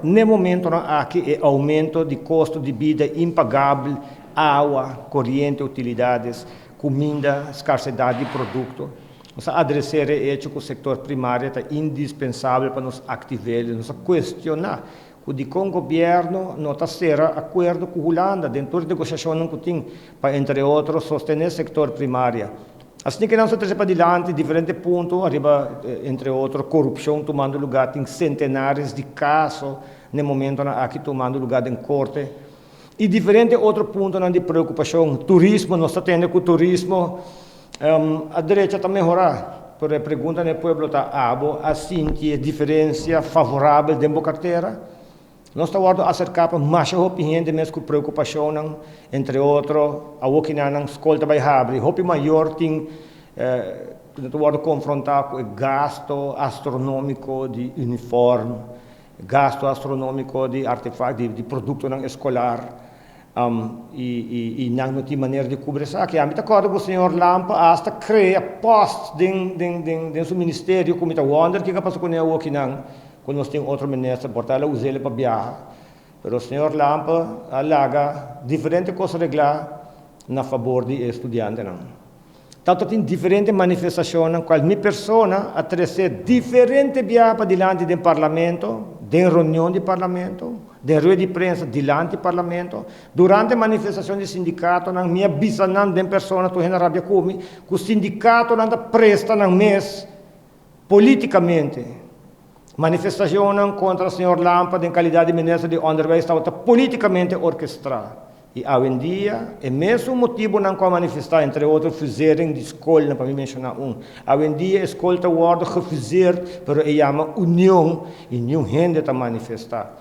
no momento aqui é aumento de custo de vida impagável, água, corrente, utilidades, comida, escassidade de produto. Nós adressar isso com o setor primário é indispensável para nos ativar, nos questionar. Com o governo, nós temos acordo com a Holanda, dentro da negociação que tem, para, entre outros, sostener o setor primário. Assim que não se traz para adiante, diferentes pontos, arriba, entre outros, corrupção tomando lugar, tem centenares de casos, no momento aqui tomando lugar em corte. E diferentes outros pontos de preocupação, turismo, nós estamos tendo com o turismo, a direita está melhorar. Por a pergunta do povo está assim que a diferença favorável da carteira. Nós estamos acerca de mais opinião de mesmo preocupação, entre outros, a o que não escolta vai abrir. O maior tem estamos confrontar com o gasto astronômico de uniforme, gasto astronômico de artefatos, de produto escolar. E não tem maneira de cobrir isso. Aqui, a mim acordo com o senhor Lampa, hasta cria post dentro do ministério, como está wonder que passou com ele aqui não, quando nós temos outro ministro, portar usar ele para viajar. Mas o senhor Lampa alaga diferentes coisas reglar na favor de estudante não. Tanto tem diferentes manifestações, na qual minha pessoa a trazer diferentes viagens para diante do parlamento, de reunião do parlamento, de rua de imprensa diante do parlamento, durante a manifestação do sindicato, na minha bisana de pessoa, tu na rabia comigo, que o sindicato não presta na mês politicamente. Manifestação contra o senhor Lampa, em qualidade de ministro de Underway, estava politicamente orquestrada. E hoje em dia, é mesmo motivo não para manifestar, entre outros, fazerem de escola, para me mencionar um. Hoje em dia, a escola está o que fazer, mas é uma união, e nenhum gente está manifestar.